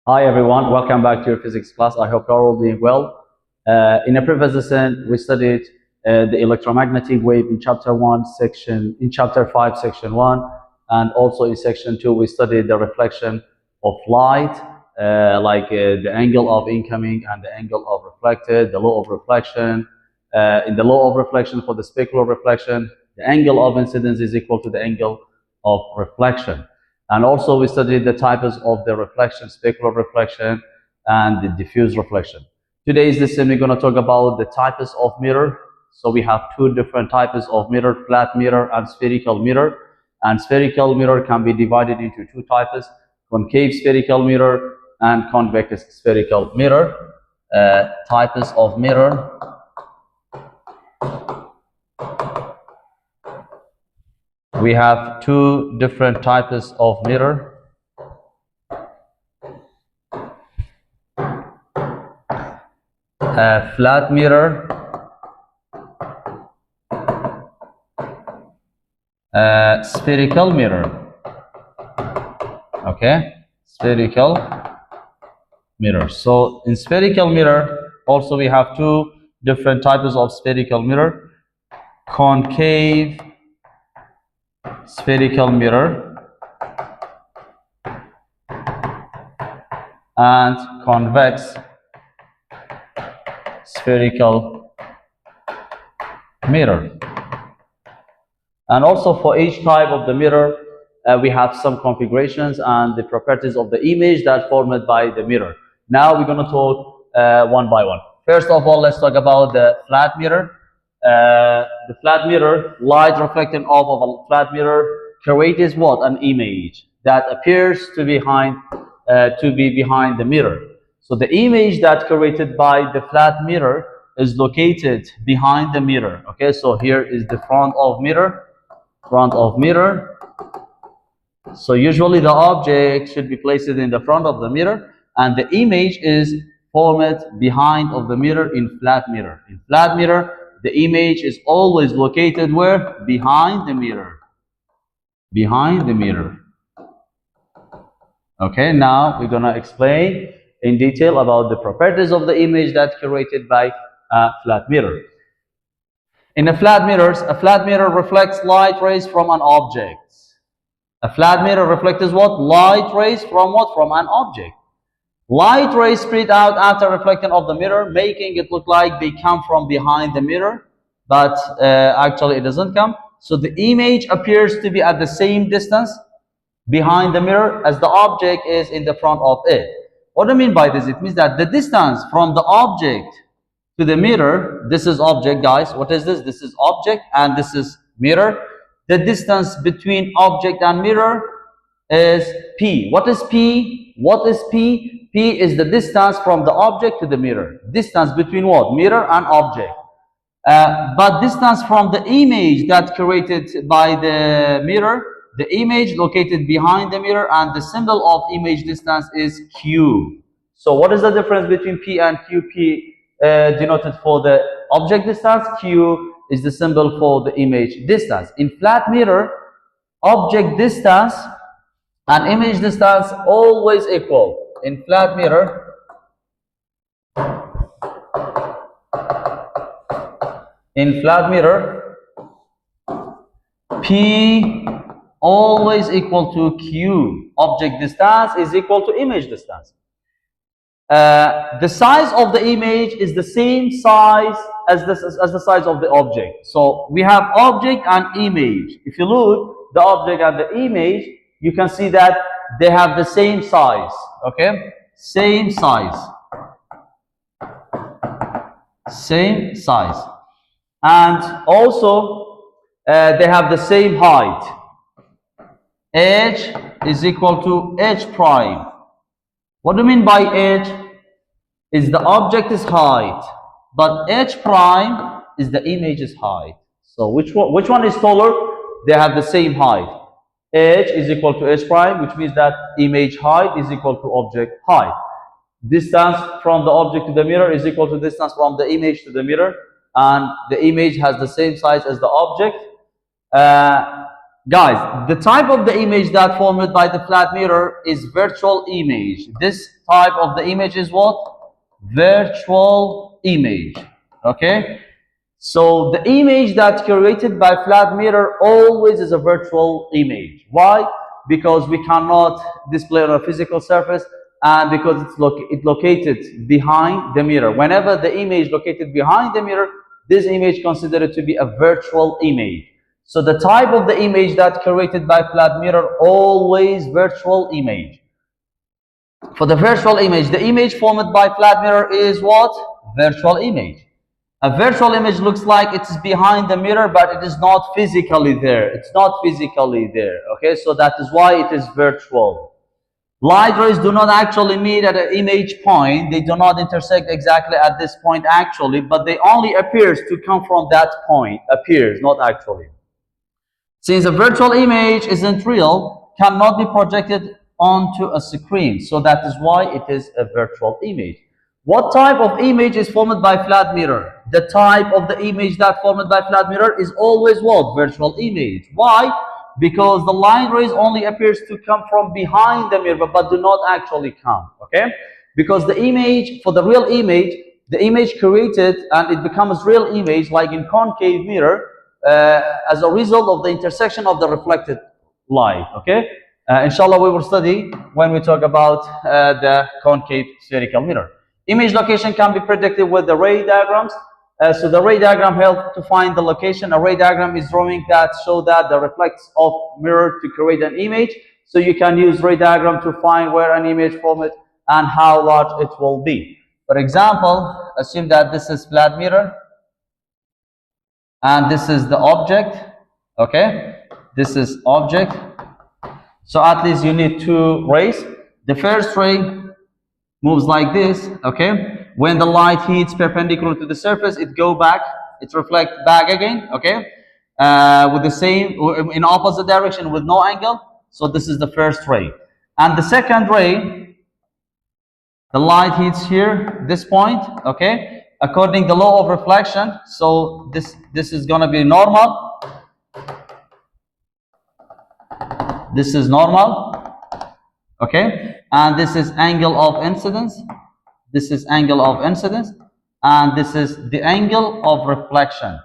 Hi everyone, welcome back to your physics class. I hope you're all doing well. In a previous lesson, we studied the electromagnetic wave in chapter 1, in chapter 5, section 1, and also in section 2, we studied the reflection of light, the angle of incoming and the angle of reflected, the law of reflection. In the law of reflection for the specular reflection, the angle of incidence is equal to the angle of reflection. And also we studied the types of the reflection, specular reflection and the diffuse reflection. Today's lesson we're going to talk about the types of mirror. So we have two different types of mirror, flat mirror and spherical mirror. And spherical mirror can be divided into two types, concave spherical mirror and convex spherical mirror. Types of mirror. We have two different types of mirror. Flat mirror, spherical mirror. Okay, spherical mirror. So in spherical mirror, also we have two different types of spherical mirror: concave spherical mirror and convex spherical mirror. And also for each type of the mirror, we have some configurations and the properties of the image that formed by the mirror. Now we're going to talk one by one. First of all, let's talk about the flat mirror. The flat mirror, light reflecting off of a flat mirror creates what? An image that appears to be behind the mirror. So the image that created by the flat mirror is located behind the mirror. Okay, so here is the front of mirror. So usually the object should be placed in the front of the mirror, and the image is formed behind of the mirror in flat mirror. In flat mirror, the image is always located where? Behind the mirror. Behind the mirror. Okay, now we're going to explain in detail about the properties of the image that's created by a flat mirror. In a flat mirror reflects light rays from an object. A flat mirror reflects what? Light rays from what? From an object. Light rays spread out after reflecting off the mirror, making it look like they come from behind the mirror, but actually it doesn't come. So the image appears to be at the same distance behind the mirror as the object is in the front of it. What do I mean by this? It means that the distance from the object to the mirror, this is object, guys. What is this? This is object and this is mirror. The distance between object and mirror is P. What is P? What is P? P is the distance from the object to the mirror. Distance between what? Mirror and object. But distance from the image that created by the mirror, the image located behind the mirror, and the symbol of image distance is Q. So what is the difference between P and Q? P denoted for the object distance, Q is the symbol for the image distance. In flat mirror, object distance and image distance always equal. In flat mirror, P always equal to Q. Object distance is equal to image distance. The size of the image is the same size as the size of the object. So we have object and image. If you look the object and the image, you can see that they have the same size. Okay, same size, and also they have the same height. H is equal to H prime. What do you mean by H? Is the object is height, but H prime is the image's height. So which one is taller? They have the same height. H is equal to H prime, which means that image height is equal to object height. Distance from the object to the mirror is equal to distance from the image to the mirror, and the image has the same size as the object. Guys, the type of the image that formed by the flat mirror is virtual image. This type of the image is what? Virtual image. Okay? So the image that's created by flat mirror always is a virtual image. Why? Because we cannot display on a physical surface, and because it's located behind the mirror. Whenever the image located behind the mirror, this image considered to be a virtual image. So the type of the image that created by flat mirror always virtual image. For the virtual image, the image formed by flat mirror is what? Virtual image. A virtual image looks like it's behind the mirror, but it is not physically there. It's not physically there. Okay, so that is why it is virtual. Light rays do not actually meet at an image point. They do not intersect exactly at this point actually, but they only appears to come from that point. Appears, not actually. Since a virtual image isn't real, cannot be projected onto a screen. So that is why it is a virtual image. What type of image is formed by flat mirror? The type of the image that formed by flat mirror is always what? Virtual image. Why? Because the light rays only appears to come from behind the mirror, but do not actually come. Okay? Because the image, for the real image, the image created and it becomes real image like in concave mirror, as a result of the intersection of the reflected light. Okay, inshallah we will study when we talk about the concave spherical mirror. Image location can be predicted with the ray diagrams. So the ray diagram helps to find the location. A ray diagram is drawing that show that the reflects of mirror to create an image. So you can use ray diagram to find where an image formed and how large it will be. For example, assume that this is flat mirror and this is the object. Okay, this is object. So at least you need two rays. The first ray moves like this. Okay, when the light hits perpendicular to the surface, it go back, it reflects back again. Okay, with the same in opposite direction with no angle. So this is the first ray. And the second ray, the light hits here, this point. Okay, according to the law of reflection, so this is gonna be normal. This is normal. Okay, and this is angle of incidence. This is angle of incidence, and this is the angle of reflection.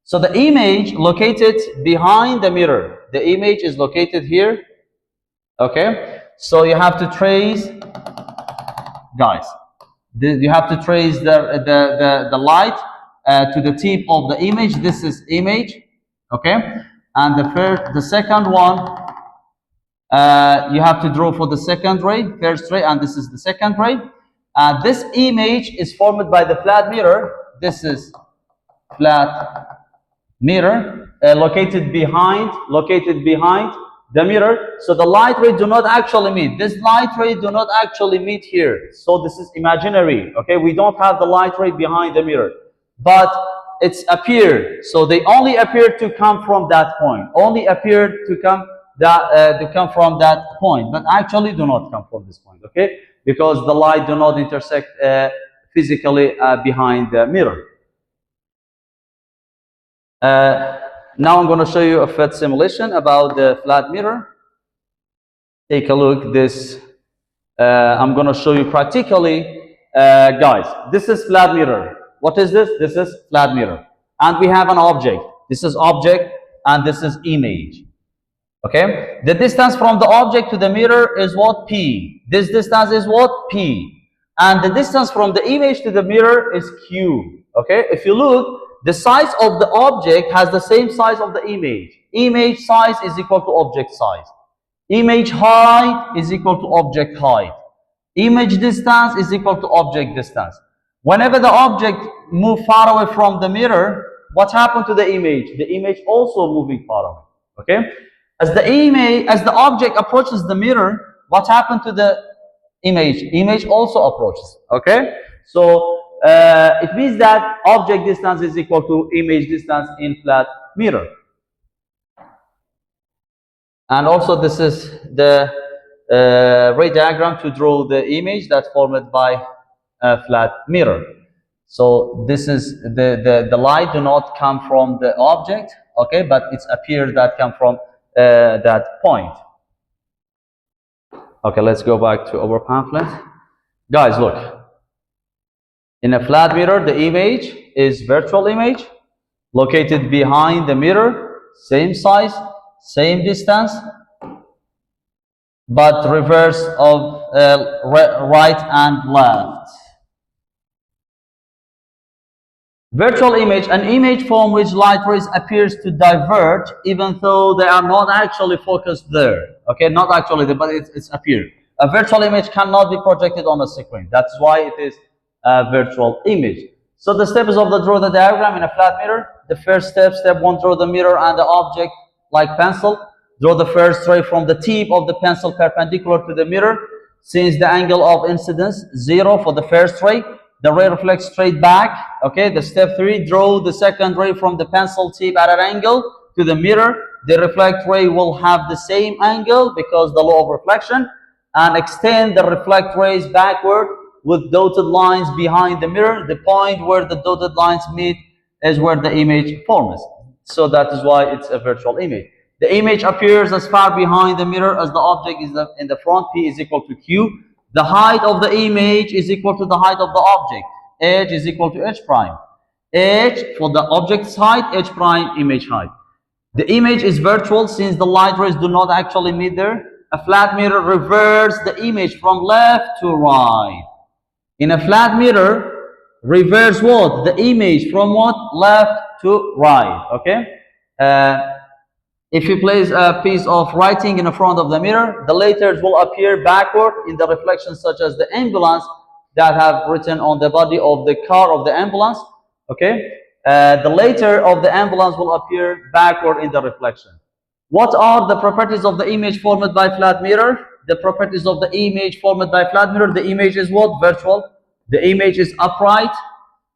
So the image located behind the mirror, the image is located here. Okay, so you have to trace, guys. You have to trace the light to the tip of the image. This is image, okay, and the second one you have to draw for the second ray, first ray, and this is the second ray. This image is formed by the flat mirror. This is flat mirror located behind the mirror. So the light ray do not actually meet. This light ray do not actually meet here. So this is imaginary. Okay, we don't have the light ray behind the mirror, but it's appeared. So they only appear to come from that point. Only appear to come from that point, but actually do not come from this point. Okay, because the light do not intersect physically behind the mirror. Now I'm going to show you a PhET simulation about the flat mirror. Take a look. This I'm going to show you practically, guys. This is flat mirror. What is this? This is flat mirror, and we have an object. This is object, and this is image. Okay, the distance from the object to the mirror is what? P. This distance is what? P. And the distance from the image to the mirror is Q. Okay, if you look, the size of the object has the same size of the image. Image size is equal to object size. Image height is equal to object height. Image distance is equal to object distance. Whenever the object moves far away from the mirror, what happened to the image? The image also moving far away. Okay, as the object approaches the mirror, what happened to the image? Image also approaches. Okay, so it means that object distance is equal to image distance in flat mirror. And also this is the ray diagram to draw the image that's formed by a flat mirror. So this is the light do not come from the object, okay, but it's appears that come from that point. Okay, let's go back to our pamphlet. Guys, look. In a flat mirror, the image is virtual image located behind the mirror, same size, same distance, but reverse of right and left. Virtual image, an image from which light rays appears to diverge even though they are not actually focused there. Okay, not actually there, but it's appeared. A virtual image cannot be projected on a screen. That's why it is a virtual image. So the steps of the draw the diagram in a flat mirror. The first step, step 1, draw the mirror and the object like pencil. Draw the first ray from the tip of the pencil perpendicular to the mirror. Since the angle of incidence 0 for the first ray, the ray reflects straight back. Okay, the step 3, draw the second ray from the pencil tip at an angle to the mirror. The reflect ray will have the same angle because the law of reflection, and extend the reflect rays backward with dotted lines behind the mirror. The point where the dotted lines meet is where the image forms. So that is why it's a virtual image. The image appears as far behind the mirror as the object is in the front. P is equal to Q. The height of the image is equal to the height of the object. H is equal to H prime. H for the object's height, H prime image height. The image is virtual since the light rays do not actually meet there. A flat mirror reverses the image from left to right. In a flat mirror, reverse what? The image from what? Left to right. Okay? If you place a piece of writing in the front of the mirror, the letters will appear backward in the reflection, such as the ambulance that have written on the body of the car of the ambulance. Okay? The letter of the ambulance will appear backward in the reflection. What are the properties of the image formed by flat mirror? The properties of the image formed by flat mirror. The image is what? Virtual. The image is upright.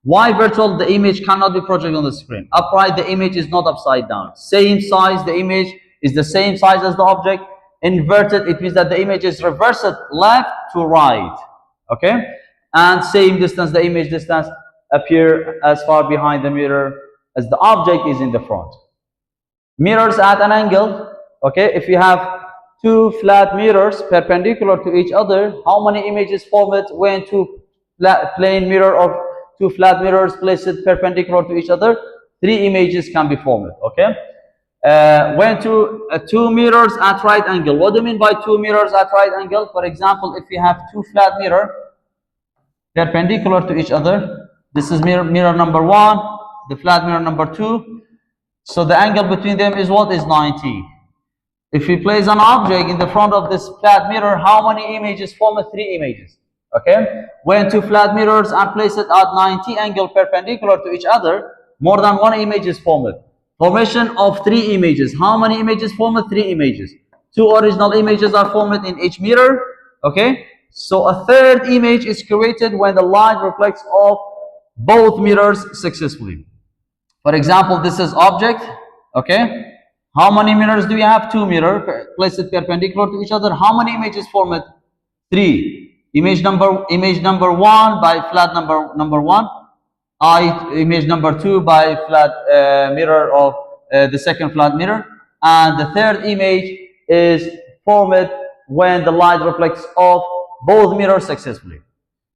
Why virtual? The image cannot be projected on the screen. Upright, the image is not upside down. Same size, the image is the same size as the object. Inverted, it means that the image is reversed left to right. Okay? And same distance, the image distance appear as far behind the mirror as the object is in the front. Mirrors at an angle. Okay? If you have two flat mirrors perpendicular to each other, how many images formed when two plane mirror or two flat mirrors placed perpendicular to each other? 3 images can be formed. Okay? When two mirrors at right angle. What do you mean by 2 mirrors at right angle? For example, if you have 2 flat mirror perpendicular to each other, this is mirror number 1, the flat mirror number 2. So the angle between them is what? Is 90. If we place an object in the front of this flat mirror, how many images form? 3 images. Okay? When 2 flat mirrors are placed at 90 angle perpendicular to each other, more than 1 image is formed. Formation of 3 images. How many images formed? 3 images. 2 original images are formed in each mirror. Okay? So a third image is created when the light reflects off both mirrors successfully. For example, this is object. Okay? How many mirrors do we have? 2 mirrors placed perpendicular to each other. How many images formed? 3. Image number 1 by flat number 1. Image number 2 by flat mirror of the second flat mirror. And the third image is formed when the light reflects off both mirrors successfully.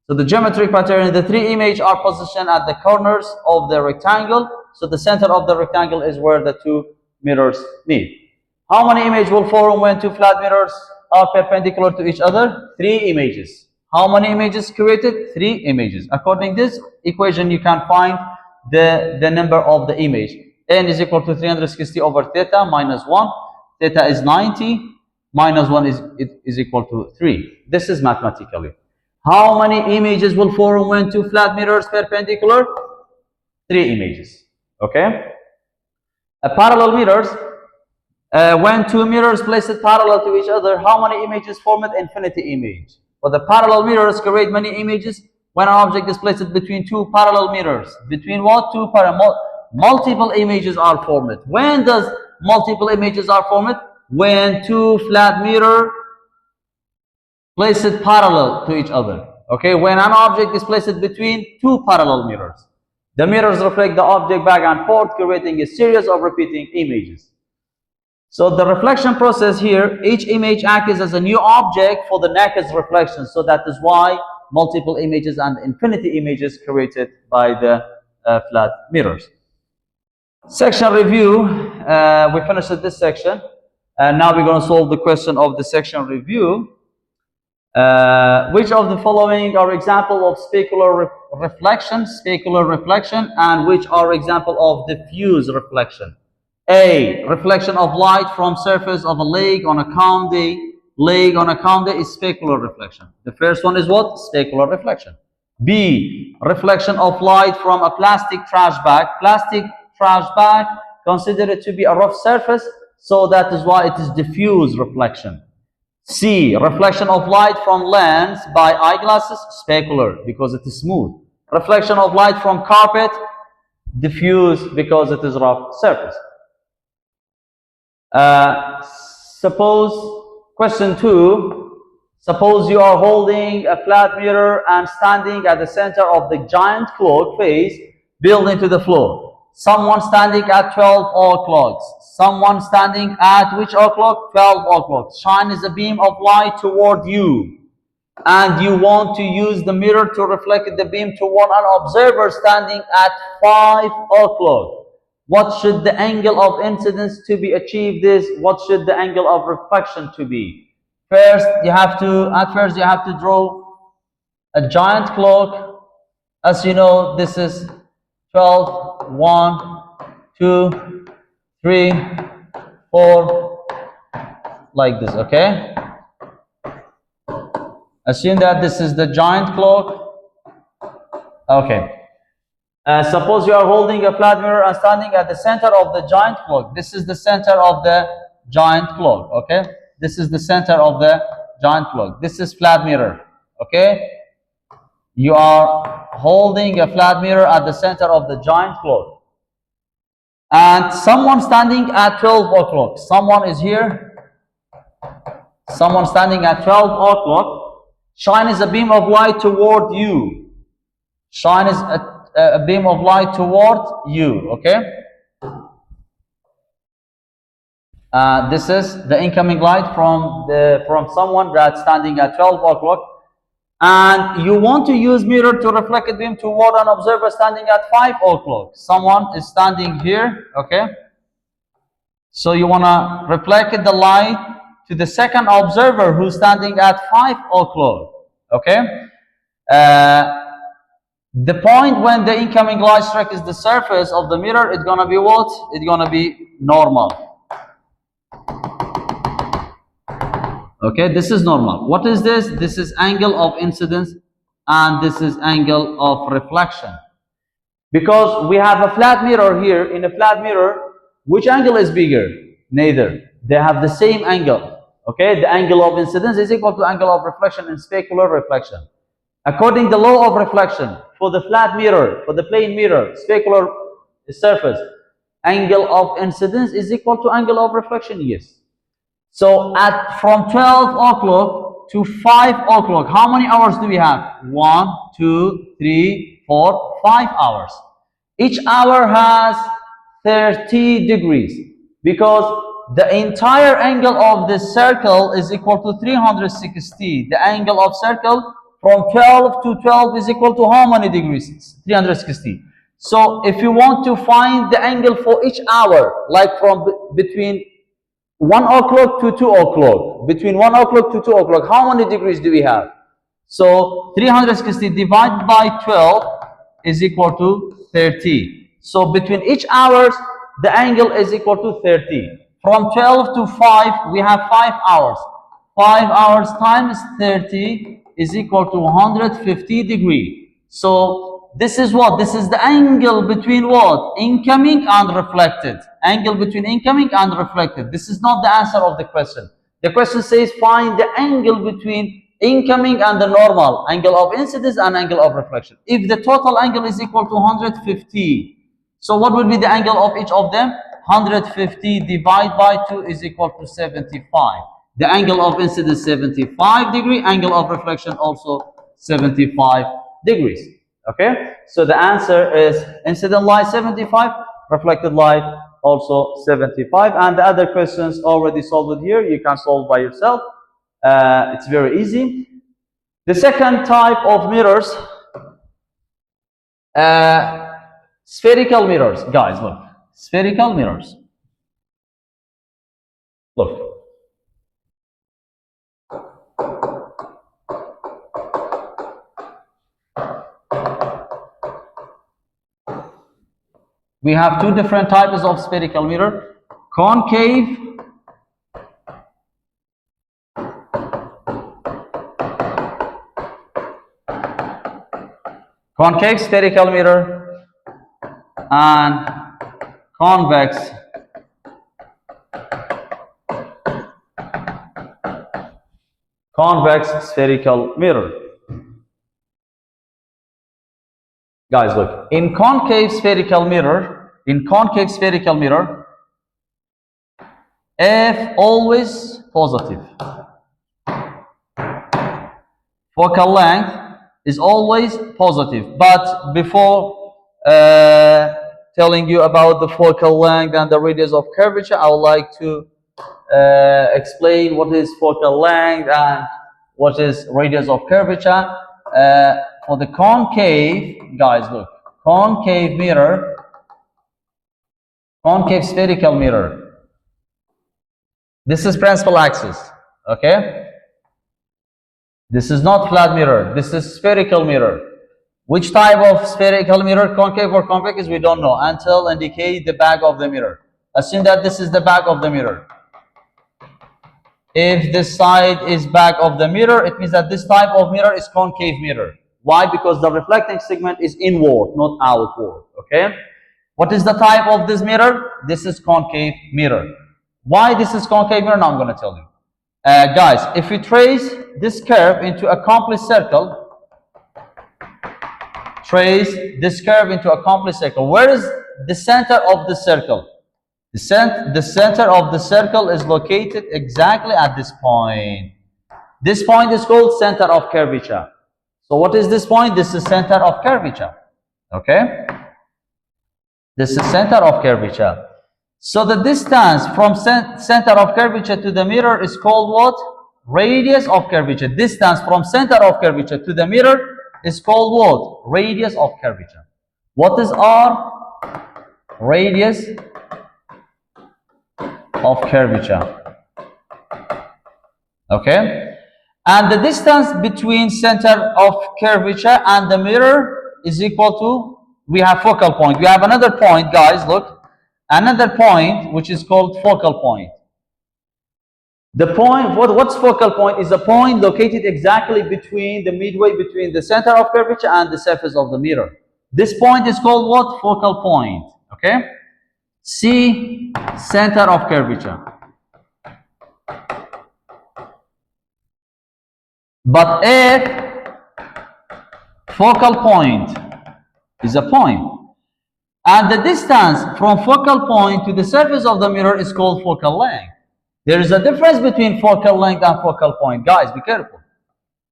So the geometric pattern, the 3 images are positioned at the corners of the rectangle. So the center of the rectangle is where the 2 mirrors meet. How many images will form when 2 flat mirrors are perpendicular to each other? 3 images. How many images created? 3 images. According to this equation, you can find the number of the image. N is equal to 360 over theta minus 1. Theta is 90. Minus 1 is equal to 3. This is mathematically. How many images will form when 2 flat mirrors perpendicular? 3 images. Okay? Parallel mirrors. When 2 mirrors placed parallel to each other, how many images form? Infinity image. For the parallel mirrors create many images when an object is placed between 2 parallel mirrors. Between what? 2 parallel. Multiple images are formed. When does multiple images are formed? When 2 flat mirrors placed parallel to each other. Okay, when an object is placed between 2 parallel mirrors. The mirrors reflect the object back and forth, creating a series of repeating images. So the reflection process here, each image acts as a new object for the next reflection. So that is why multiple images and infinity images created by the flat mirrors. Section review, we finished this section. And now we're going to solve the question of the section review. Which of the following are example of specular reflection, and which are example of diffuse reflection? A. Reflection of light from surface of a lake on a calm day. Lake on a calm day is specular reflection. The first one is what? Specular reflection. B. Reflection of light from a plastic trash bag. Plastic trash bag considered to be a rough surface, so that is why it is diffuse reflection. C. Reflection of light from lens by eyeglasses, specular, because it is smooth. Reflection of light from carpet, diffuse, because it is rough surface. Suppose, question 2, suppose you are holding a flat mirror and standing at the center of the giant clock face built into the floor. Someone standing at 12 o'clock. Someone standing at which o'clock? 12 o'clock. Shines a beam of light toward you. And you want to use the mirror to reflect the beam toward an observer standing at 5 o'clock. What should the angle of incidence to be achieved is? What should the angle of reflection to be? First, you have to draw a giant clock. As you know, this is 12, 1, 2, 3, 4, like this, okay? Assume that this is the giant clock. Okay. Suppose you are holding a flat mirror and standing at the center of the giant clock. This is the center of the giant clock, okay? This is the center of the giant clock. This is flat mirror, okay? You are holding a flat mirror at the center of the giant clock. And someone standing at 12 o'clock. Someone is here. Someone standing at 12 o'clock shines a beam of light toward you. Shines a beam of light toward you, okay? This is the incoming light from someone that's standing at 12 o'clock. And you want to use mirror to reflect a beam toward an observer standing at 5 o'clock. Someone is standing here, okay? So you want to reflect the light to the second observer who's standing at 5 o'clock, okay? The point when the incoming light strikes the surface of the mirror, it's going to be what? It's going to be normal. Okay, this is normal. What is this? This is angle of incidence, and this is angle of reflection. Because we have a flat mirror here. In a flat mirror, which angle is bigger? Neither. They have the same angle. Okay, the angle of incidence is equal to angle of reflection in specular reflection. According to the law of reflection, for the flat mirror, for the plane mirror, specular surface, angle of incidence is equal to angle of reflection, yes. So from 12 o'clock to 5 o'clock, how many hours do we have? 1, 2, 3, 4, 5 hours. Each hour has 30 degrees because the entire angle of this circle is equal to 360. The angle of circle from 12 to 12 is equal to how many degrees? 360. So if you want to find the angle for each hour, like from between 1 o'clock to 2 o'clock, between 1 o'clock to 2 o'clock, how many degrees do we have? So 360 divided by 12 is equal to 30. So between each hours, the angle is equal to 30. From 12 to 5, we have 5 hours. 5 hours times 30 is equal to 150 degrees. So this is what? This is the angle between what? Incoming and reflected. Angle between incoming and reflected. This is not the answer of the question. The question says find the angle between incoming and the normal. Angle of incidence and angle of reflection. If the total angle is equal to 150, so what will be the angle of each of them? 150 divided by 2 is equal to 75. The angle of incidence 75 degree, angle of reflection also 75 degrees. Okay, so the answer is incident light 75, reflected light also 75. And the other questions already solved here. You can solve by yourself. It's very easy. The second type of mirrors, spherical mirrors. Guys, look. Spherical mirrors. Look. We have two different types of spherical mirror. Concave spherical mirror and convex spherical mirror. Guys, look, in concave spherical mirror, F always positive. Focal length is always positive. But before telling you about the focal length and the radius of curvature, I would like to explain what is focal length and what is radius of curvature. For the concave, guys, look, concave spherical mirror. This is principal axis, okay? This is not flat mirror. This is spherical mirror. Which type of spherical mirror, concave or convex, we don't know until indicate the back of the mirror. Assume that this is the back of the mirror. If this side is back of the mirror, it means that this type of mirror is concave mirror. Why? Because the reflecting segment is inward, not outward, okay? What is the type of this mirror? This is concave mirror. Why this is concave mirror? Now I'm going to tell you. Guys, if we trace this curve into a complete circle, where is the center of the circle? The center of the circle is located exactly at this point. This point is called center of curvature. So what is this point? This is center of curvature. Okay? This is center of curvature. So the distance from center of curvature to the mirror is called what? Radius of curvature. Distance from center of curvature to the mirror is called what? Radius of curvature. What is R? Radius of curvature. Okay? And the distance between center of curvature and the mirror is equal to, we have focal point. We have another point, guys, look. Another point which is called focal point. The point, what's focal point? Is a point located exactly between the midway between the center of curvature and the surface of the mirror. This point is called what? Focal point. Okay? C, center of curvature. But if focal point is a point, and the distance from focal point to the surface of the mirror is called focal length. There is a difference between focal length and focal point. Guys, be careful.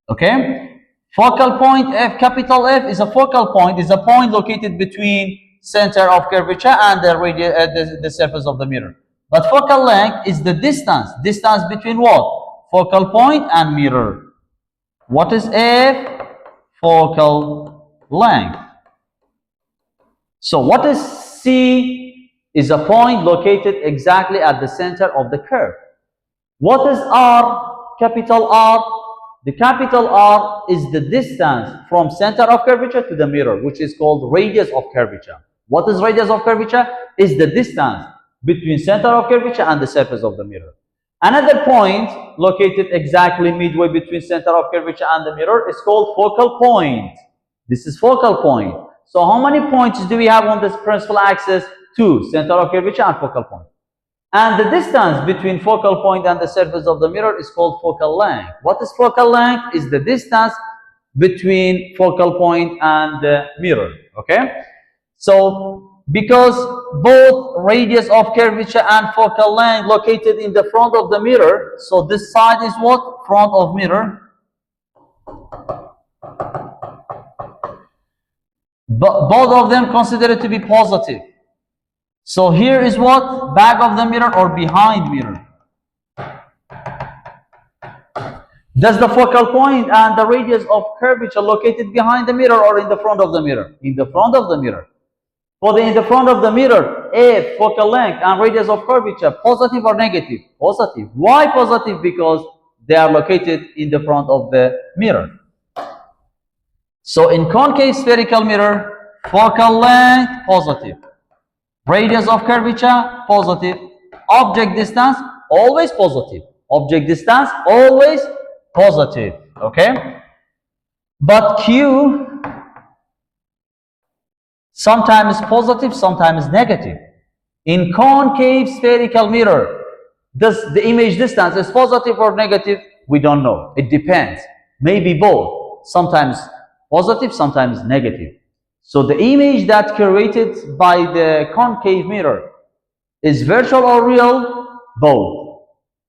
Okay? Focal point, F, capital F, is a focal point, is a point located between center of curvature and the surface of the mirror. But focal length is the distance between what? Focal point and mirror. What is F? Focal length. So what is C? Is a point located exactly at the center of the curve. What is R? Capital R. The capital R is the distance from center of curvature to the mirror, which is called radius of curvature. What is radius of curvature? Is the distance between center of curvature and the surface of the mirror. Another point located exactly midway between center of curvature and the mirror is called focal point. This is focal point. So how many points do we have on this principal axis? 2, center of curvature and focal point. And the distance between focal point and the surface of the mirror is called focal length. What is focal length? Is the distance between focal point and the mirror. Okay? So because both radius of curvature and focal length located in the front of the mirror, so this side is what? Front of mirror. But both of them considered to be positive. So here is what? Back of the mirror or behind mirror. Does the focal point and the radius of curvature located behind the mirror or in the front of the mirror? In the front of the mirror. In the front of the mirror, F, focal length and radius of curvature, positive or negative? Positive. Why positive? Because they are located in the front of the mirror. So in concave spherical mirror, focal length, positive. Radius of curvature, positive. Object distance, always positive. Object distance, always positive. Okay? But Q, sometimes positive, sometimes negative. In concave spherical mirror, does the image distance is positive or negative? We don't know. It depends. Maybe both. Sometimes positive, sometimes negative. So the image that created by the concave mirror is virtual or real? Both.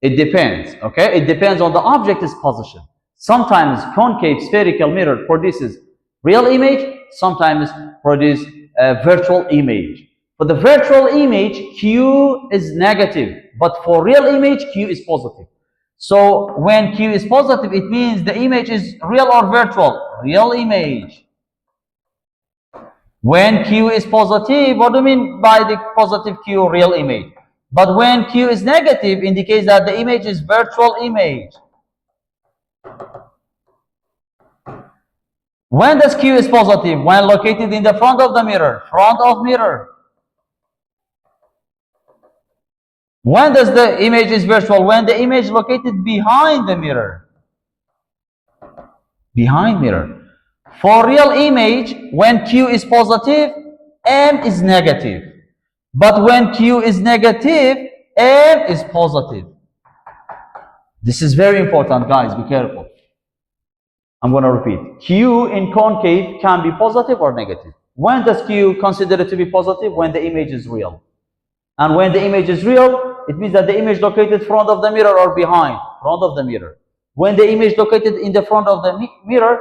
It depends, okay? It depends on the object's position. Sometimes concave spherical mirror produces real image, sometimes produces a virtual image. For the virtual image, Q is negative, but for real image, Q is positive. So when Q is positive, it means the image is real or virtual? Real image. When Q is positive, what do you mean by the positive Q, real image? But when Q is negative, indicates that the image is virtual image. When does Q is positive? When located in the front of the mirror. Front of mirror. When does the image is virtual? When the image located behind the mirror. Behind mirror. For real image, when Q is positive, M is negative. But when Q is negative, M is positive. This is very important, guys. Be careful. I'm going to repeat. Q in concave can be positive or negative. When does Q consider it to be positive? When the image is real. And when the image is real, it means that the image located front of the mirror or behind. Front of the mirror. When the image located in the front of the mirror,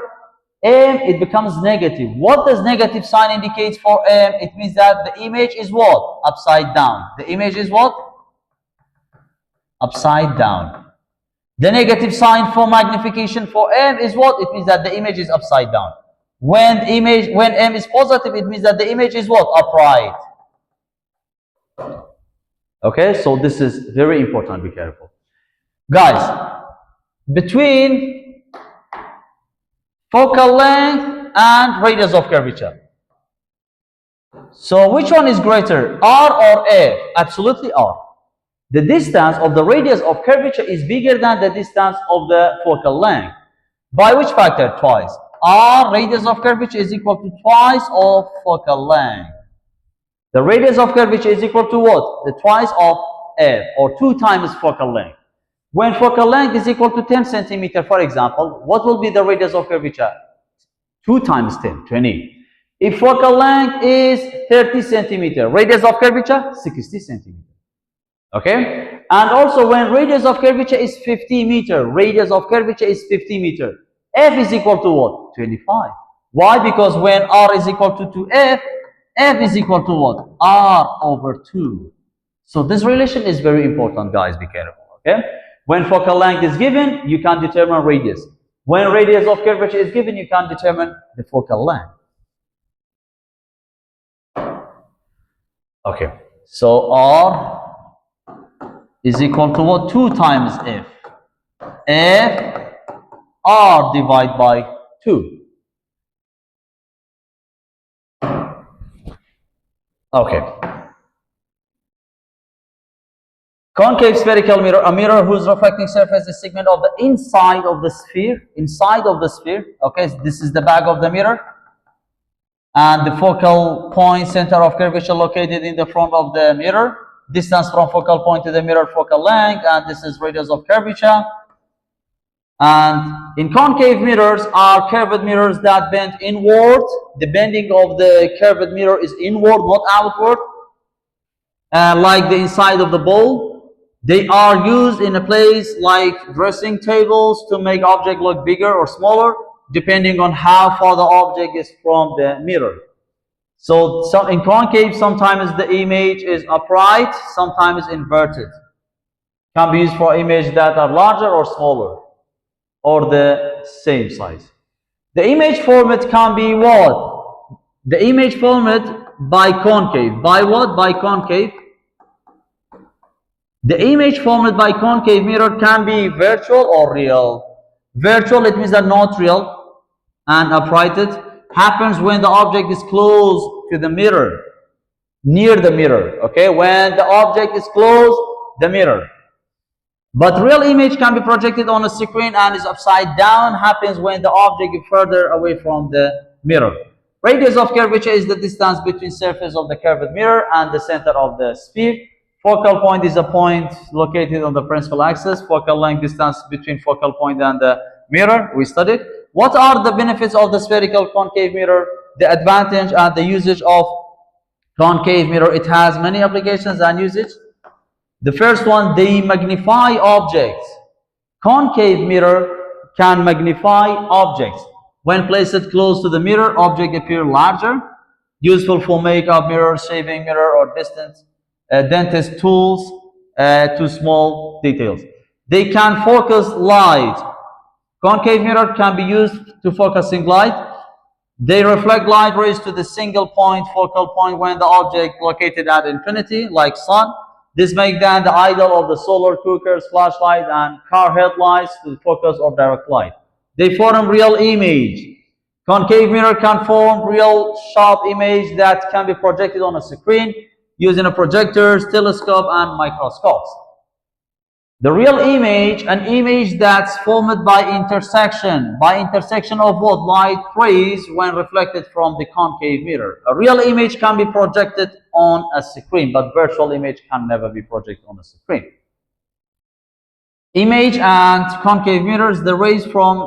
M, it becomes negative. What does negative sign indicate for M? It means that the image is what? Upside down. The image is what? Upside down. The negative sign for magnification for M is what? It means that the image is upside down. When M is positive, it means that the image is what? Upright. Okay, so this is very important. Be careful. Guys, between focal length and radius of curvature. So which one is greater, R or F? Absolutely R. The distance of the radius of curvature is bigger than the distance of the focal length. By which factor? Twice. R, radius of curvature, is equal to twice of focal length. The radius of curvature is equal to what? The twice of F, or 2 times focal length. When focal length is equal to 10 centimeter, for example, what will be the radius of curvature? 2 times 10, 20. If focal length is 30 centimeter, radius of curvature, 60 centimeter. Okay? And also when radius of curvature is 50 meter, radius of curvature is 50 meter, F is equal to what? 25. Why? Because when R is equal to 2F, F is equal to what? R over 2. So this relation is very important, guys. Be careful. Okay? When focal length is given, you can determine radius. When radius of curvature is given, you can determine the focal length. Okay, so R is equal to what? 2 times F. F, R divided by 2. Okay. Concave spherical mirror, a mirror whose reflecting surface is a segment of the inside of the sphere. Inside of the sphere. Okay, so this is the back of the mirror. And the focal point center of curvature located in the front of the mirror. Distance from focal point to the mirror, focal length. And this is radius of curvature. And in concave mirrors are curved mirrors that bend inward. The bending of the curved mirror is inward, not outward. Like the inside of the bowl. They are used in a place like dressing tables to make object look bigger or smaller, depending on how far the object is from the mirror. So in concave, sometimes the image is upright, sometimes inverted. Can be used for images that are larger or smaller, or the same size. The image format can be what? The image format by concave. By what? By concave. The image formed by concave mirror can be virtual or real. Virtual, it means that not real and uprighted, happens when the object is close to the mirror, near the mirror, okay? When the object is close the mirror. But real image can be projected on a screen and is upside down, happens when the object is further away from the mirror. Radius of curvature is the distance between surface of the curved mirror and the center of the sphere. Focal point is a point located on the principal axis. Focal length distance between focal point and the mirror, we studied. What are the benefits of the spherical concave mirror? The advantage and the usage of concave mirror. It has many applications and usage. The first one, they magnify objects. Concave mirror can magnify objects. When placed close to the mirror, objects appear larger. Useful for makeup mirrors, shaving mirror, or distance dentist tools to small details. They can focus light. Concave mirror can be used to focusing light. They reflect light rays to the single point, focal point, when the object located at infinity, like sun. This makes them the idol of the solar cookers, flashlight, and car headlights to focus or direct light. They form real image. Concave mirror can form real sharp image that can be projected on a screen using projectors, telescope, and microscopes. The real image, an image that's formed by intersection of what? Light rays when reflected from the concave mirror. A real image can be projected on a screen, but virtual image can never be projected on a screen. Image and concave mirrors, the rays from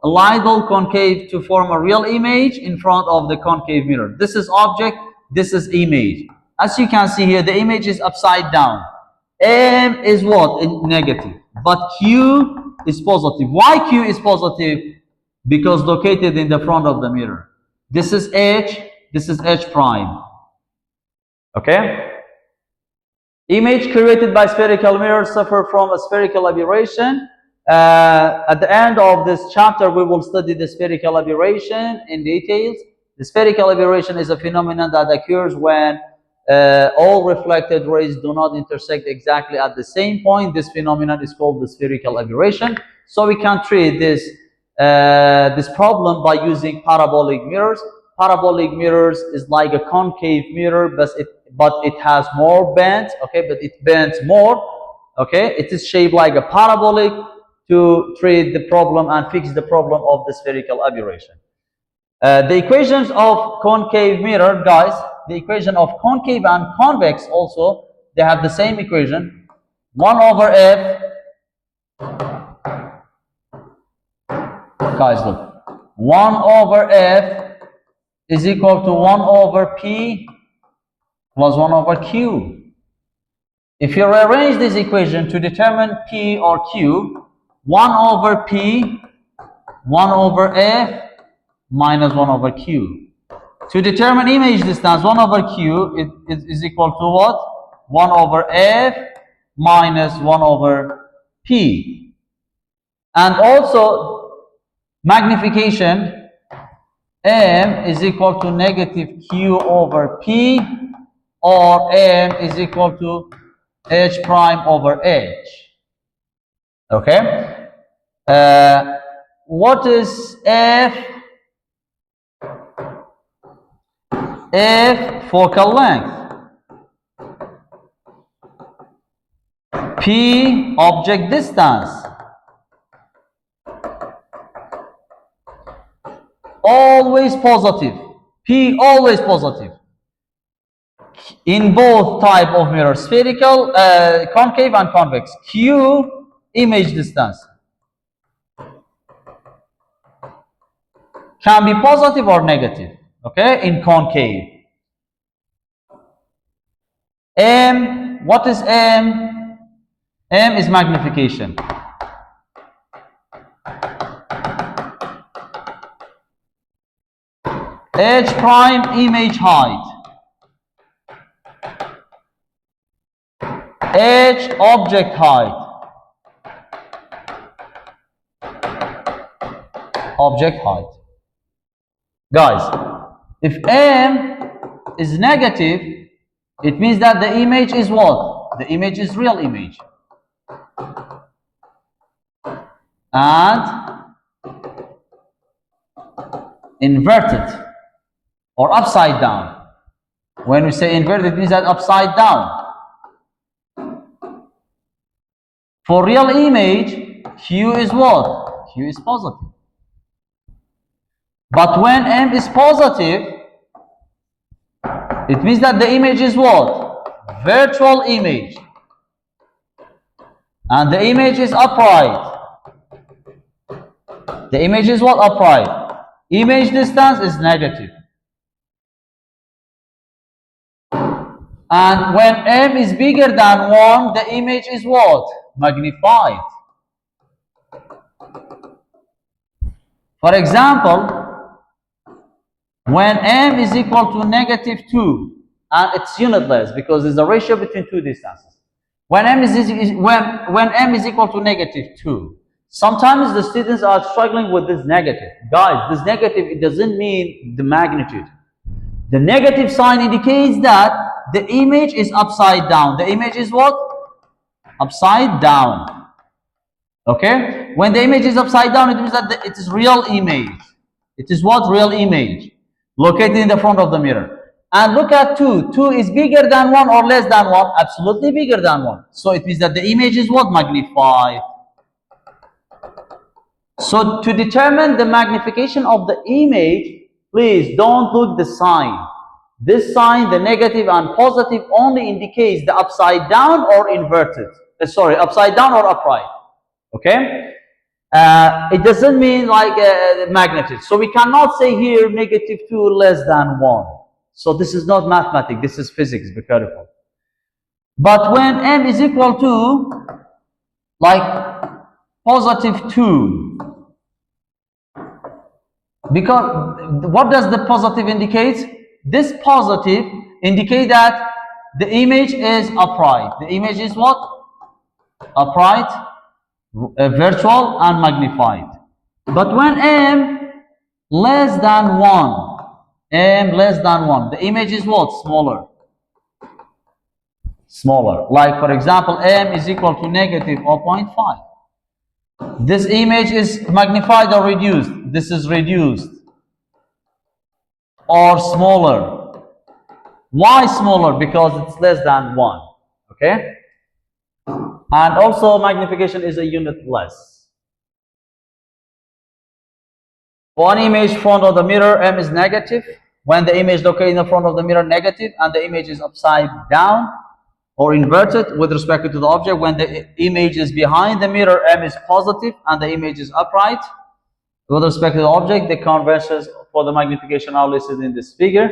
a lidal concave to form a real image in front of the concave mirror. This is object, this is image. As you can see here, the image is upside down. M is what? Negative. But Q is positive. Why Q is positive? Because located in the front of the mirror. This is H, this is H prime. Okay? Image created by spherical mirrors suffer from a spherical aberration. At the end of this chapter, we will study the spherical aberration in details. The spherical aberration is a phenomenon that occurs when all reflected rays do not intersect exactly at the same point. This phenomenon is called the spherical aberration. So we can treat this problem by using parabolic mirrors. Parabolic mirrors is like a concave mirror, but it has more bends, okay, but it bends more, okay. It is shaped like a parabolic to treat the problem and fix the problem of the spherical aberration. The equations of concave mirror, guys, the equation of concave and convex also, they have the same equation. 1 over F, guys, look, 1 over F is equal to 1 over P plus 1 over Q. If you rearrange this equation to determine P or Q, 1 over P, 1 over F, minus 1 over Q. To determine image distance, 1 over Q is equal to what? 1 over F minus 1 over P. And also, magnification, M is equal to negative Q over P, or M is equal to H prime over H. Okay? What is F? F, focal length. P, object distance. Always positive. P, always positive. In both type of mirror, spherical, concave and convex. Q, image distance. Can be positive or negative, okay, in concave. M, what is M? M is magnification. H prime image height. H object height. Object height. Guys, if M is negative, it means that the image is what? The image is real image. And inverted or upside down. When we say inverted, it means that upside down. For real image, Q is what? Q is positive. But when M is positive, it means that the image is what? Virtual image. And the image is upright. The image is what? Upright. Image distance is negative. And when M is bigger than 1, the image is what? Magnified. For example, when M is equal to negative 2, and it's unitless because there's a ratio between two distances. When M is equal to negative 2, sometimes the students are struggling with this negative. Guys, this negative, it doesn't mean the magnitude. The negative sign indicates that the image is upside down. The image is what? Upside down. Okay? When the image is upside down, it means that it is real image. It is what? Real image. Located in the front of the mirror. And look at 2. 2 is bigger than 1 or less than 1? Absolutely bigger than 1. So it means that the image is what? Magnified. So to determine the magnification of the image, please don't look the sign. This sign, the negative and positive, only indicates the upside down or inverted. Upside down or upright. Okay? It doesn't mean like magnitude. So we cannot say here negative 2 less than 1. So this is not mathematics, this is physics, be careful. But when M is equal to like positive 2, because what does the positive indicate? This positive indicates that the image is upright. The image is what? Upright, virtual and magnified. But when M less than 1, M less than 1, the image is what? Smaller. Smaller. Like for example, M is equal to negative 0.5. This image is magnified or reduced. This is reduced. Or smaller. Why smaller? Because it's less than 1. Okay? And also magnification is a unit less. For an image front of the mirror, M is negative. When the image located in the front of the mirror negative and the image is upside down or inverted with respect to the object, when the image is behind the mirror, M is positive and the image is upright. With respect to the object, the conventions for the magnification are listed in this figure.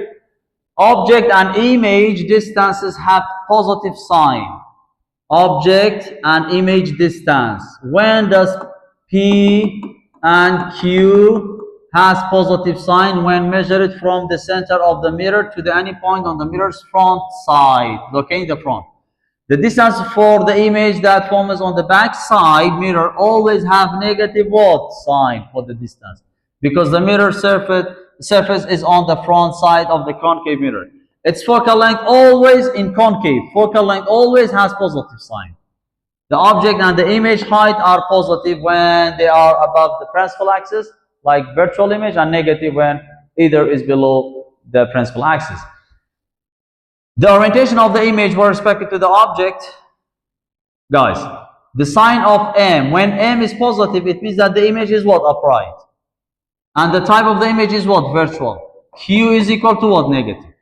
Object and image distances have positive sign. Object and image distance. When does P and Q has positive sign? When measured from the center of the mirror to any point on the mirror's front side, locating the front. The distance for the image that forms on the back side mirror always have negative what sign for the distance, because the mirror surface is on the front side of the concave mirror. Its focal length always in concave. Focal length always has positive sign. The object and the image height are positive when they are above the principal axis, like virtual image, and negative when either is below the principal axis. The orientation of the image with respect to the object, guys, the sign of M, when M is positive, it means that the image is what? Upright. And the type of the image is what? Virtual. Q is equal to what? Negative.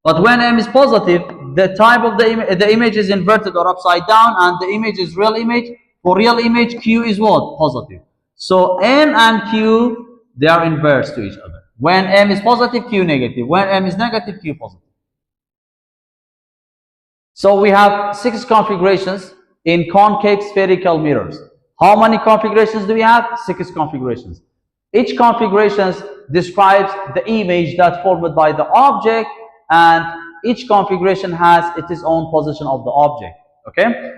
But when M is positive, the type of the image is inverted or upside down, and the image is real image. For real image, Q is what? Positive. So M and Q, they are inverse to each other. When M is positive, Q negative. When M is negative, Q positive. So we have 6 configurations in concave spherical mirrors. How many configurations do we have? 6 configurations. Each configuration describes the image that formed by the object, and each configuration has its own position of the object. Okay.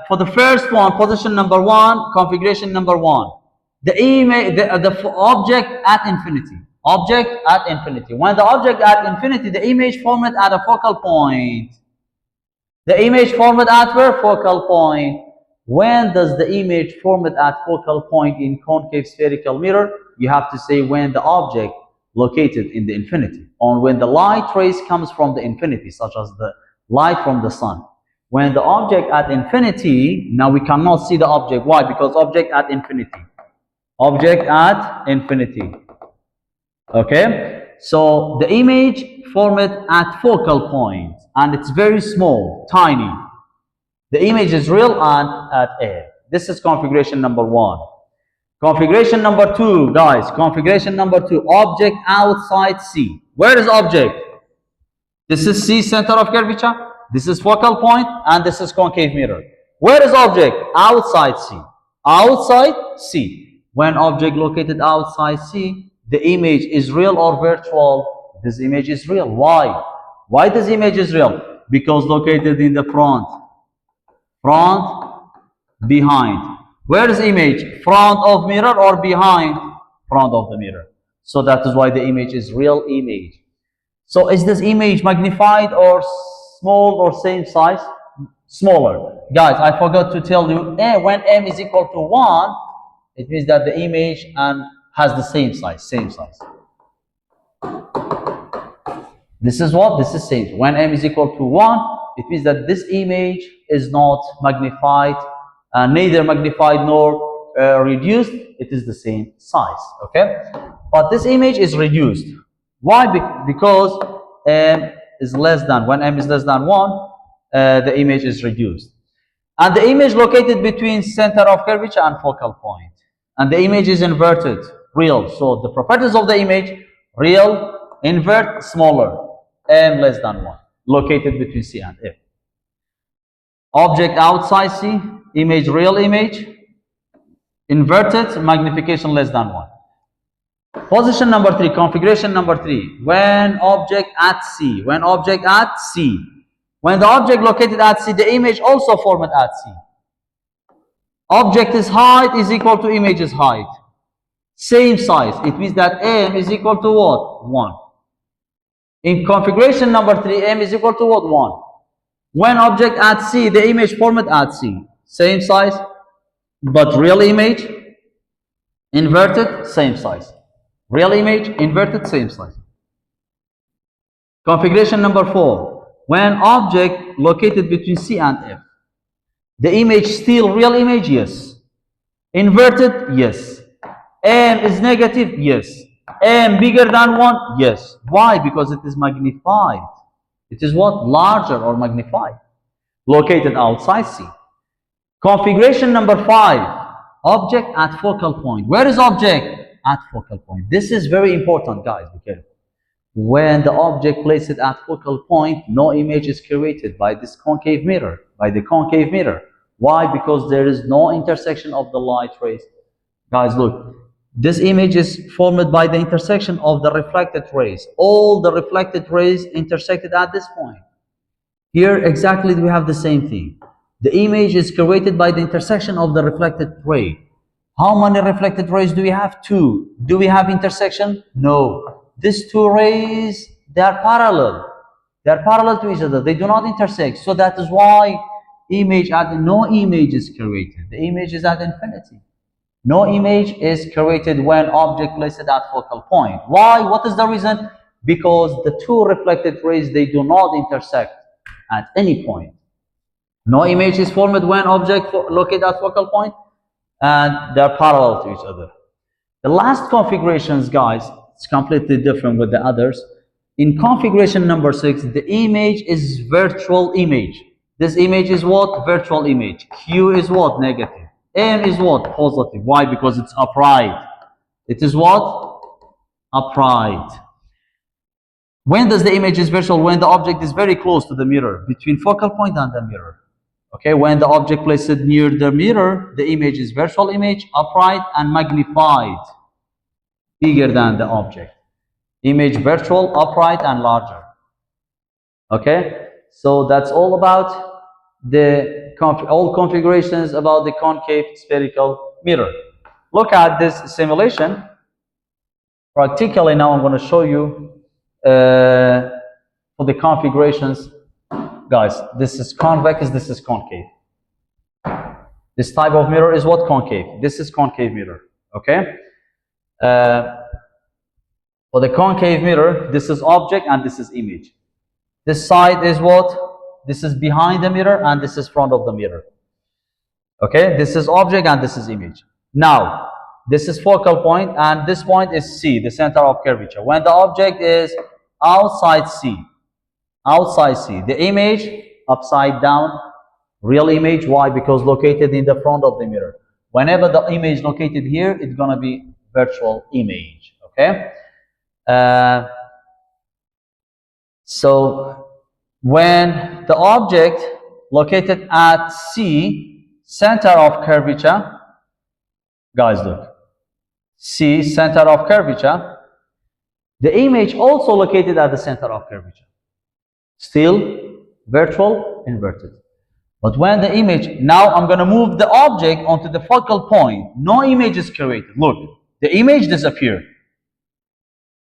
For the first one, position number one, configuration number one, the image, the object at infinity. Object at infinity. When the object at infinity, the image formed at a focal point. The image formed at where? Focal point. When does the image formed at focal point in concave spherical mirror? You have to say when the object located in the infinity, or when the light rays comes from the infinity, such as the light from the sun. When the object at infinity, now we cannot see the object. Why? Because object at infinity. Object at infinity. Okay? So the image formed at focal point, and it's very small, tiny. The image is real and at A. This is configuration number one. Configuration number two, guys. Configuration number two, object outside C. Where is object? This is C, center of curvature. This is focal point, and this is concave mirror. Where is object? Outside C. Outside C. When object located outside C, the image is real or virtual? This image is real. Why? Why this image is real? Because located in the front. Front, behind. Where is image? Front of mirror or behind? Front of the mirror. So that is why the image is real image. So is this image magnified or small or same size? Smaller. Guys, I forgot to tell you, when m is equal to 1, it means that the image has the same size, This is what? This is same. When m is equal to 1, it means that this image is not magnified, neither magnified nor reduced. It is the same size, okay? But this image is reduced. Why? Because m is less than, when m is less than 1, the image is reduced. And the image located between center of curvature and focal point. And the image is inverted, real. So the properties of the image, real, invert, smaller, m less than 1, located between C and F. Object outside C, image, real image, inverted, magnification less than 1. Position number 3, configuration number 3, when object at C, when object at C. When the object located at C, the image also formed at C. Object is height is equal to image is height. Same size. It means that m is equal to what? 1. In configuration number 3, m is equal to what? 1. When object at C, the image formed at C. Same size, but real image, inverted, same size. Real image, inverted, same size. Configuration number 4. When object located between C and F. The image still real image? Yes. Inverted? Yes. M is negative? Yes. M bigger than 1? Yes. Why? Because it is magnified. It is what? Larger or magnified. Located outside C. Configuration number 5. Object at focal point. Where is object? At focal point. This is very important, guys. Be careful. When the object placed at focal point, no image is created by this concave mirror. By the concave mirror. Why? Because there is no intersection of the light rays. Guys, look. This image is formed by the intersection of the reflected rays. All the reflected rays intersected at this point. Here, exactly, we have the same thing. The image is created by the intersection of the reflected ray. How many reflected rays do we have? 2. Do we have intersection? No. These 2 rays, they are parallel. They are parallel to each other. They do not intersect. So that is why no image is created. The image is at infinity. No image is created when object placed at focal point. Why? What is the reason? Because the 2 reflected rays, they do not intersect at any point. No image is formed when object located at focal point, and they are parallel to each other. The last configurations, guys, it's completely different with the others. In configuration number 6, the image is virtual image. This image is what? Virtual image. Q is what? Negative. M is what? Positive. Why? Because it's upright. It is what? Upright. When does the image is virtual? When the object is very close to the mirror, between focal point and the mirror. Okay, when the object placed near the mirror, the image is virtual image, upright and magnified. bigger than the object. Image virtual, upright, and larger. Okay, so that's all about the all configurations about the concave spherical mirror. Look at this simulation. Practically now I'm going to show you for the configurations. Guys, this is convex, this is concave. This type of mirror is what? Concave. This is concave mirror. Okay. For the concave mirror, this is object and this is image. This side is what? This is behind the mirror and this is front of the mirror. Okay, this is object and this is image. Now, this is focal point and this point is C, the center of curvature. When the object is outside C, the image upside down, real image. Why? Because located in the front of the mirror. Whenever the image located here, it's gonna be virtual image. Okay. So when the object located at C, center of curvature, guys look, C, center of curvature, the image also located at the center of curvature. Still virtual inverted. But when the image, now I'm going to move the object onto the focal point. No image is created. Look, the image disappeared.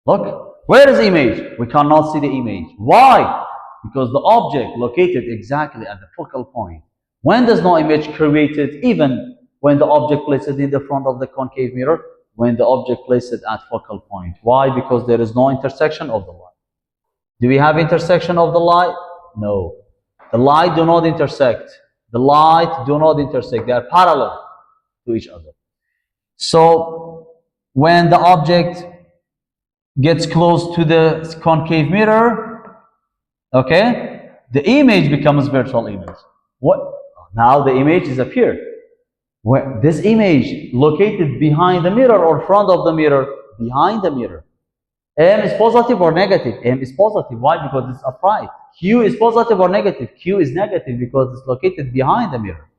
Look, where is the image? We cannot see the image. Why? Because the object located exactly at the focal point. When there's no image created, even when the object placed in the front of the concave mirror, when the object placed at focal point. Why? Because there is no intersection of the light. Do we have intersection of the light? No. The light do not intersect. The light do not intersect. They are parallel to each other. So when the object gets close to the concave mirror, okay, the image becomes virtual image. What? Now the image disappeared. When this image located behind the mirror or front of the mirror, behind the mirror. M is positive or negative? M is positive. Why? Because it's upright. Q is positive or negative? Q is negative because it's located behind the mirror.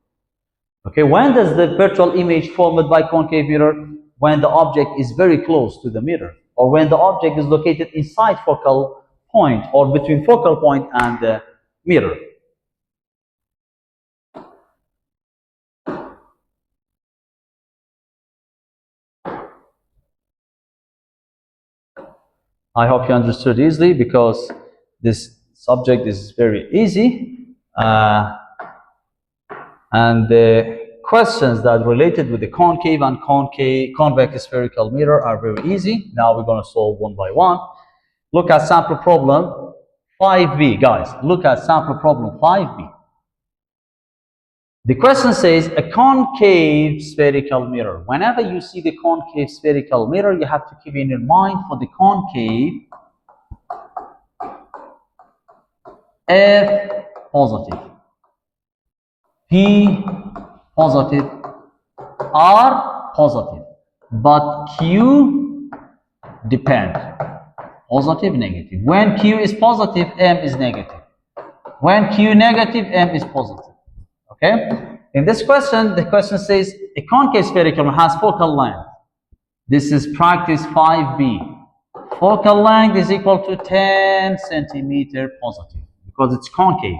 Okay, when does the virtual image formed by concave mirror? When the object is very close to the mirror, or when the object is located inside focal point or between focal point and the mirror. I hope you understood easily because this subject is very easy and the questions that related with the concave and convex spherical mirror are very easy. Now we're going to solve one by one. Look at sample problem 5b, guys. Look at sample problem 5b. The question says a concave spherical mirror. Whenever you see the concave spherical mirror, you have to keep in your mind for the concave F positive, P positive, R positive, but Q depend. Positive, negative. When Q is positive, M is negative. When Q negative, M is positive. Okay? In this question, the question says a concave spherical mirror has focal length. This is practice 5b. Focal length is equal to 10 centimeter positive because it's concave.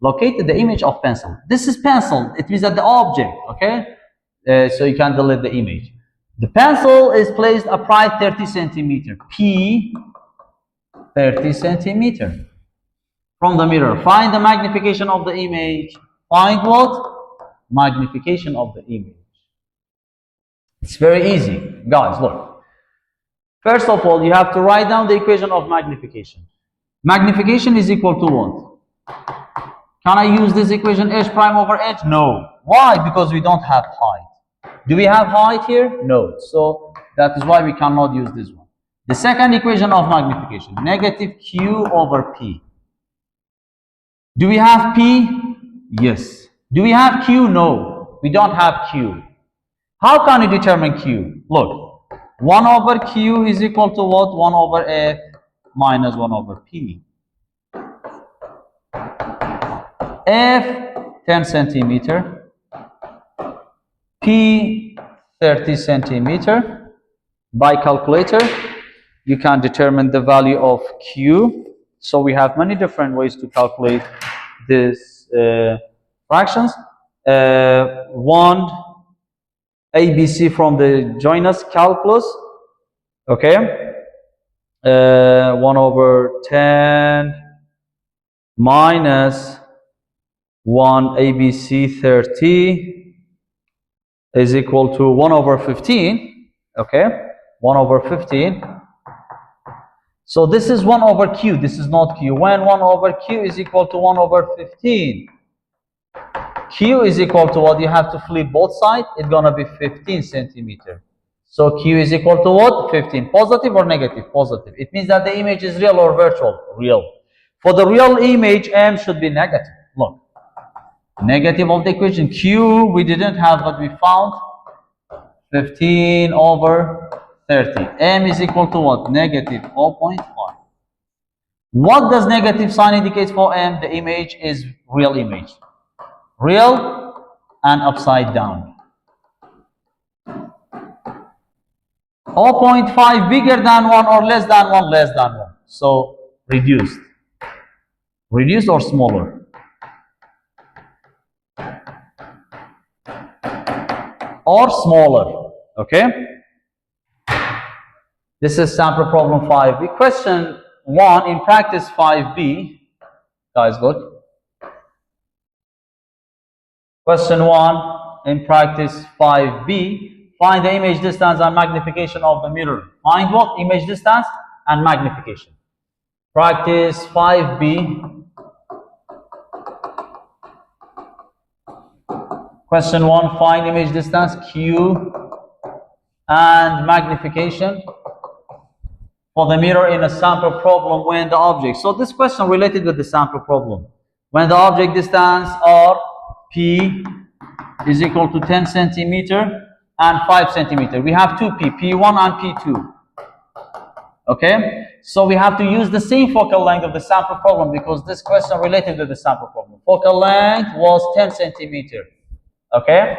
Locate the image of pencil. This is pencil. It means that the object, okay? So you can delete the image. The pencil is placed upright 30 centimeter. P 30 centimeter from the mirror. Find the magnification of the image. Find what? Magnification of the image. It's very easy. Guys, look. First of all, you have to write down the equation of magnification. Magnification is equal to what? Can I use this equation h prime over h? No. Why? Because we don't have height. Do we have height here? No. So that is why we cannot use this one. The second equation of magnification, negative q over p. Do we have p? Yes. Do we have q? No. We don't have q. How can we determine q? Look, 1 over q is equal to what? 1 over f minus 1 over p. F 10 centimeter, P 30 centimeter, By calculator, you can determine the value of Q. So we have many different ways to calculate these fractions. One, ABC from the Jonas calculus, okay? 1/10 minus 1 ABC 30 is equal to 1/15, okay? 1/15. So this is 1/Q, this is not Q. When 1/Q is equal to 1/15, Q is equal to what? You have to flip both sides. It's gonna be 15 centimeter. So Q is equal to what? 15. Positive or negative? Positive. It means that the image is real or virtual? Real. For the real image, M should be negative. Look. Negative of the equation. Q we didn't have, but we found 15/30. M is equal to what? Negative 0.5. What does negative sign indicate for M? The image is real image. Real and upside down. 0.5 bigger than 1 or less than 1? Less than 1. So reduced. Reduced or smaller? Or smaller. Okay? This is sample problem 5B. Question 1 in practice 5B. Guys, good. Question 1 in practice 5B. Find the image distance and magnification of the mirror. Find what? Image distance and magnification. Practice 5B. Question 1, find image distance Q and magnification for the mirror in a sample problem when the object. So this question related with the sample problem. When the object distance or P is equal to 10 centimeter and 5 centimeter. We have two P, P1 and P2. Okay? So we have to use the same focal length of the sample problem because this question related to the sample problem. Focal length was 10 centimeter. Okay?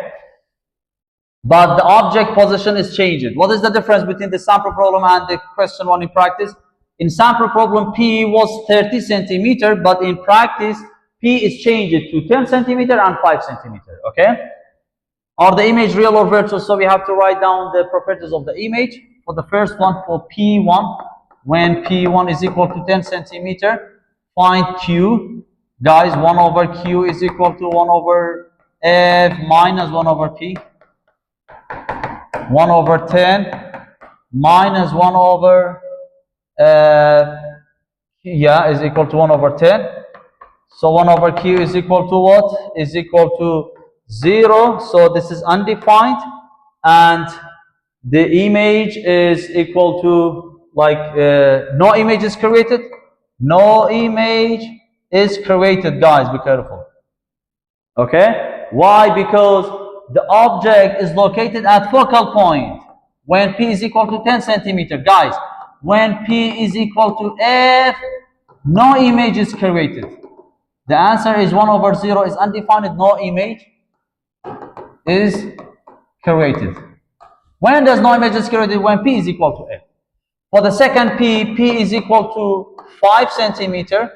But the object position is changed. What is the difference between the sample problem and the question 1 in practice? In sample problem, P was 30 centimeter, but in practice, P is changed to 10 centimeter and 5 centimeter. Okay? Are the image real or virtual? So we have to write down the properties of the image. For the first one, for P1, when P1 is equal to 10 centimeter, find Q. Guys, 1/Q is equal to 1/F minus 1/P. 1/10 minus 1/, is equal to 1/10. So 1/Q is equal to what? Is equal to 0. So this is undefined. And the image is equal to no image is created. No image is created, guys. Be careful. Okay? Why? Because the object is located at focal point when P is equal to 10 centimeter. Guys, when P is equal to F, no image is created. The answer is 1/0 is undefined. No image is created. When does no image is created? When P is equal to F. For the second P, P is equal to 5 centimeter.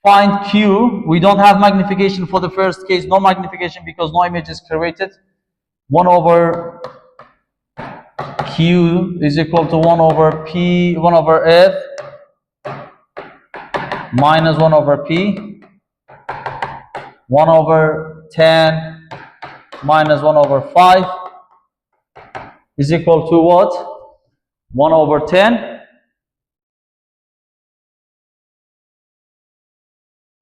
Find Q. We don't have magnification for the first case. No magnification because no image is created. 1/Q is equal to 1/P, 1/F minus 1/P. 1/10 minus 1/5 is equal to what? 1/10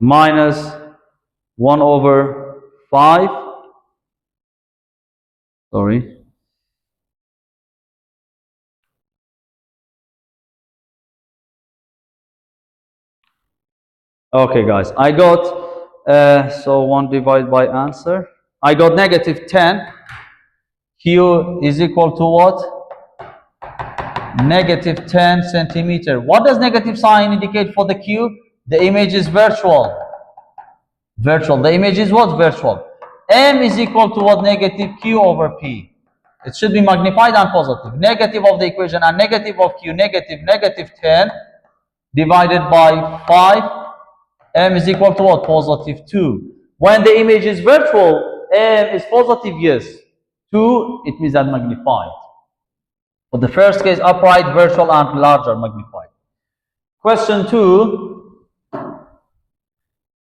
minus 1/5. Sorry. Okay, guys. I got, so 1 divided by answer. I got -10. Q is equal to what? -10 centimeter. What does negative sign indicate for the Q? The image is virtual. Virtual. The image is what? Virtual. M is equal to what? -Q/P. It should be magnified and positive. Negative of the equation and negative of q, negative 10 divided by 5. M is equal to what? Positive 2. When the image is virtual, M is positive, yes. 2, it means that magnified. For the first case, upright, virtual, and larger, magnified. Question 2.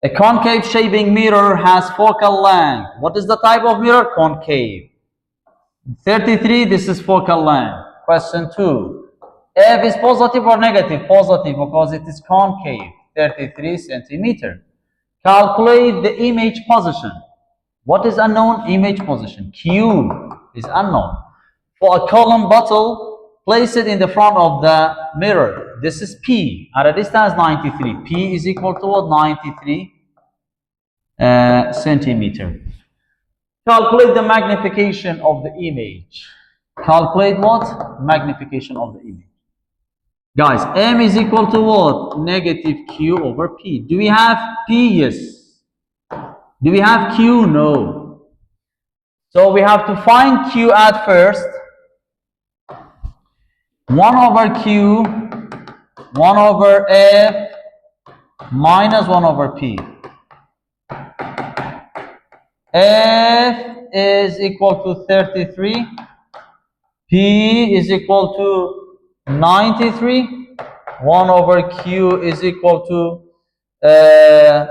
A concave shaping mirror has focal length. What is the type of mirror? Concave. 33, this is focal length. Question 2. F is positive or negative? Positive, because it is concave. 33 centimeter. Calculate the image position. What is unknown? Image position. Q is unknown. For a column bottle, place it in the front of the mirror. This is P at a distance 93. P is equal to what? 93 centimeter. Calculate the magnification of the image. Calculate what? Magnification of the image. Guys, M is equal to what? Negative Q over P. Do we have P? Yes. Do we have Q? No. So we have to find Q at first. 1 over Q, 1 over F, minus 1 over P. F is equal to 33. P is equal to 93. 1 over Q is equal to,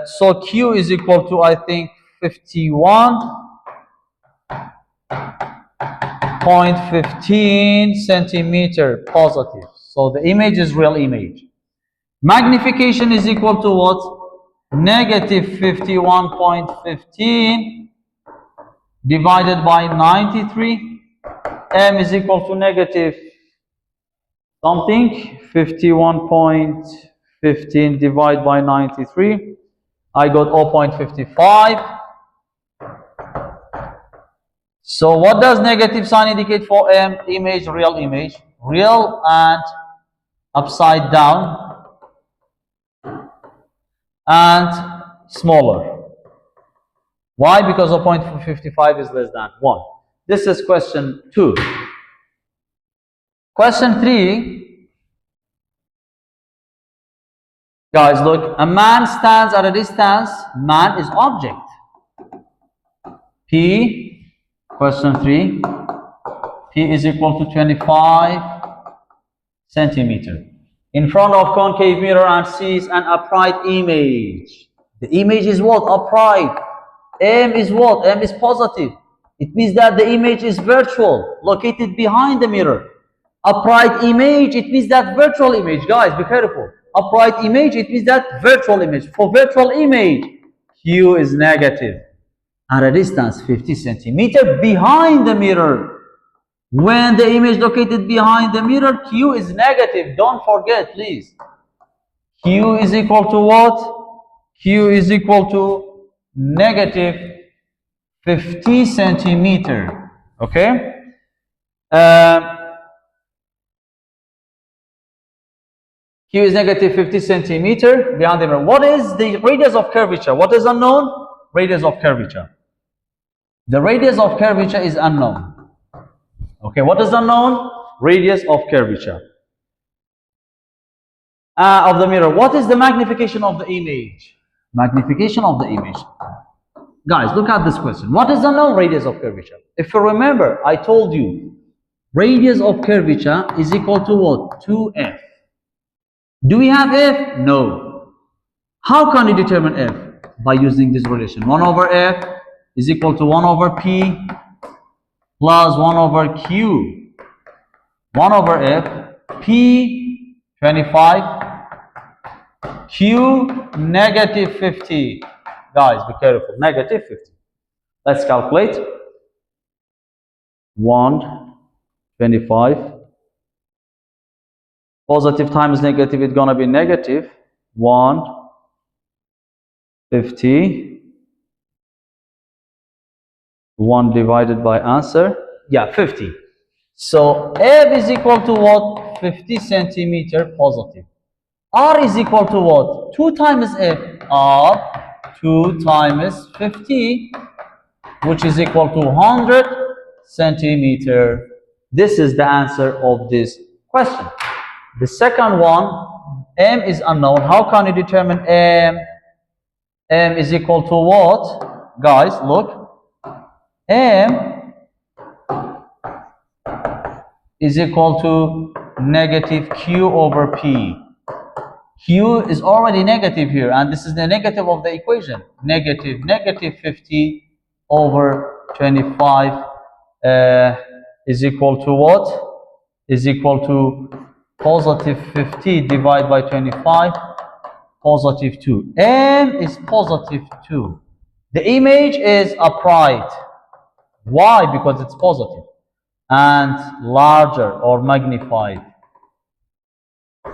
so Q is equal to, I think, 51.15 centimeter positive. So the image is real image. Magnification is equal to what? Negative 51.15 divided by 93. M is equal to negative something. 51.15 divided by 93. I got 0.55. So what does negative sign indicate for M? Image, real image. Real and upside down and smaller. Why? Because 0.55 is less than 1. This is question 2. Question 3. Guys, look. A man stands at a distance. Man is object. P, question 3. P is equal to 25 centimeter. In front of concave mirror and sees an upright image. The image is what? Upright. M is what? M is positive. It means that the image is virtual, located behind the mirror. Upright image, it means that virtual image. Guys, be careful. Upright image, it means that virtual image. For virtual image, Q is negative. At a distance 50 centimeter behind the mirror. When the image located behind the mirror, Q is negative. Don't forget, please. Q is equal to what? Q is equal to negative 50 centimeter. Okay? Q is negative 50 centimeter behind the mirror. What is the radius of curvature? What is unknown? Radius of curvature. The radius of curvature is unknown. Okay, what is unknown? Radius of curvature of the mirror. What is the magnification of the image? Magnification of the image. Guys, look at this question. What is unknown? Radius of curvature. If you remember, I told you radius of curvature is equal to what? 2f. Do we have f? No. How can you determine f? By using this relation. 1 over f is equal to 1 over p plus 1 over q. 1 over f, p 25, q negative 50. Guys, be careful. Negative 50. Let's calculate. 125. Positive times negative, it's going to be negative. 150. 1 divided by answer. Yeah, 50. So F is equal to what? 50 centimeter positive. R is equal to what? 2 times F. R 2 times 50, which is equal to 100 centimeter. This is the answer of this question. The second one, m is unknown. How can you determine m? M is equal to what? Guys, look. M is equal to negative q over p. Q is already negative here, and this is the negative of the equation. Negative 50 over 25 is equal to what? Is equal to positive 50 divided by 25, positive 2. M is positive 2. The image is upright. Why? Because it's positive. And larger or magnified.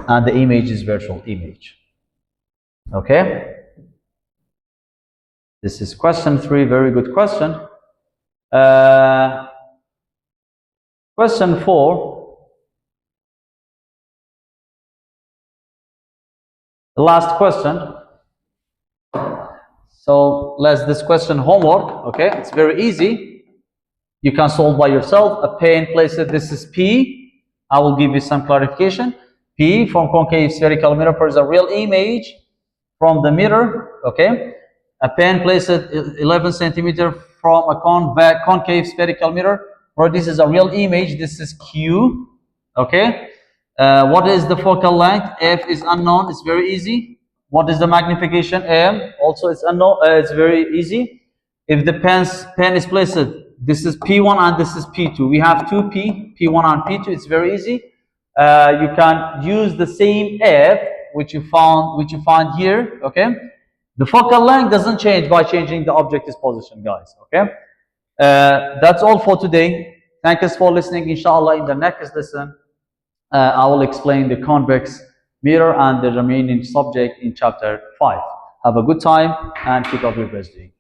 And the image is virtual image. Okay? This is question 3, very good question. Question 4. The last question. So let's this question homework. Okay, it's very easy. You can solve by yourself. A pen place it. This is P. I will give you some clarification. P from concave spherical mirror is a real image from the mirror. Okay, a pen placed 11 centimeter from a concave spherical mirror. Or this is a real image. This is Q. Okay. What is the focal length? F is unknown. It's very easy. What is the magnification? M. Also, it's unknown. It's very easy. If the pen is placed, this is P1 and this is P2. We have two P1 and P2. It's very easy. You can use the same F which you find here. Okay. The focal length doesn't change by changing the object's position, guys. Okay. That's all for today. Thank you for listening. Inshallah, in the next lesson, I will explain the convex mirror and the remaining subject in chapter 5. Have a good time and keep up your best day.